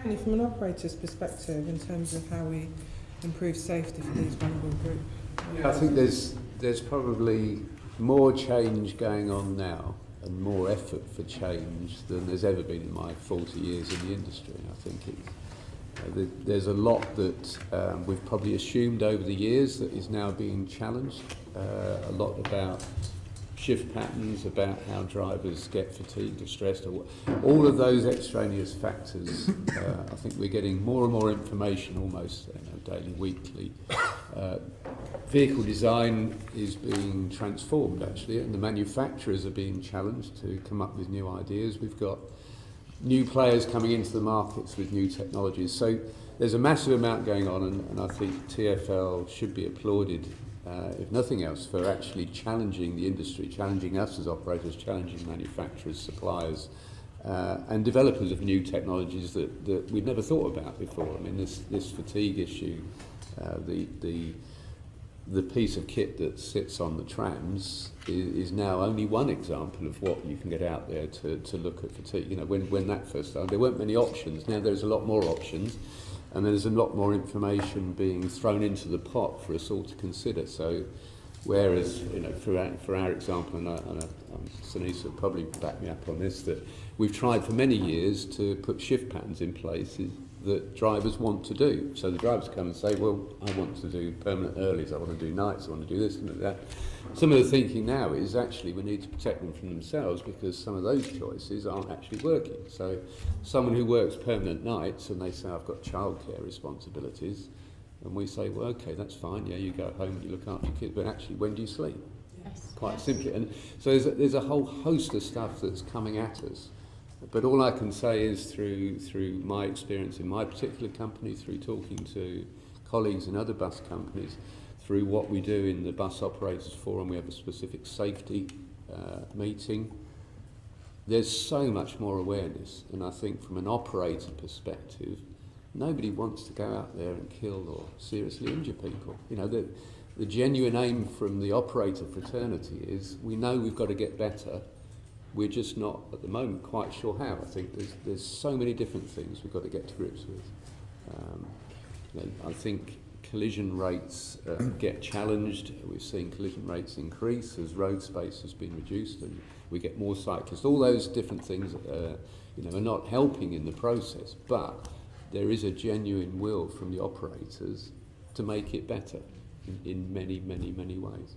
And from an operator's perspective, in terms of how we improve safety for these vulnerable groups? Yeah, I think there's probably more change going on now and more effort for change than there's ever been in my 40 years in the industry. I think there's a lot that we've probably assumed over the years that is now being challenged. A lot about shift patterns, about how drivers get fatigued or stressed, or all of those extraneous factors. I think we're getting more and more information almost daily, weekly. Vehicle design is being transformed actually, and the manufacturers are being challenged to come up with new ideas. We've got new players coming into the markets with new technologies. So there's a massive amount going on, and I think TfL should be applauded, if nothing else, for actually challenging the industry, challenging us as operators, challenging manufacturers, suppliers, and developers of new technologies that we'd never thought about before. I mean, this fatigue issue, the piece of kit that sits on the trams is now only one example of what you can get out there to look at fatigue. You know, when that first started, there weren't many options. Now there's a lot more options, and there's a lot more information being thrown into the pot for us all to consider. So, whereas, you know, for our example, and Sinisa will probably back me up on this, that we've tried for many years to put shift patterns in place that drivers want to do. So the drivers come and say, well, I want to do permanent earlies, I want to do nights, I want to do this and that. Some of the thinking now is actually we need to protect them from themselves because some of those choices aren't actually working. So someone who works permanent nights and they say, I've got childcare responsibilities, and we say, well, okay, that's fine, yeah, you go home and you look after your kids, but actually, when do you sleep? Yes. Quite simply. And so there's a whole host of stuff that's coming at us. But all I can say is through my experience in my particular company, through talking to colleagues in other bus companies, through what we do in the Bus Operators Forum, we have a specific safety meeting. There's so much more awareness, and I think from an operator perspective, nobody wants to go out there and kill or seriously injure people. You know, the genuine aim from the operator fraternity is we know we've got to get better. We're just not, at the moment, quite sure how. I think there's so many different things we've got to get to grips with. You know, I think collision rates get challenged. We've seen collision rates increase as road space has been reduced and we get more cyclists. All those different things you know, are not helping in the process, but there is a genuine will from the operators to make it better in many, many, many ways.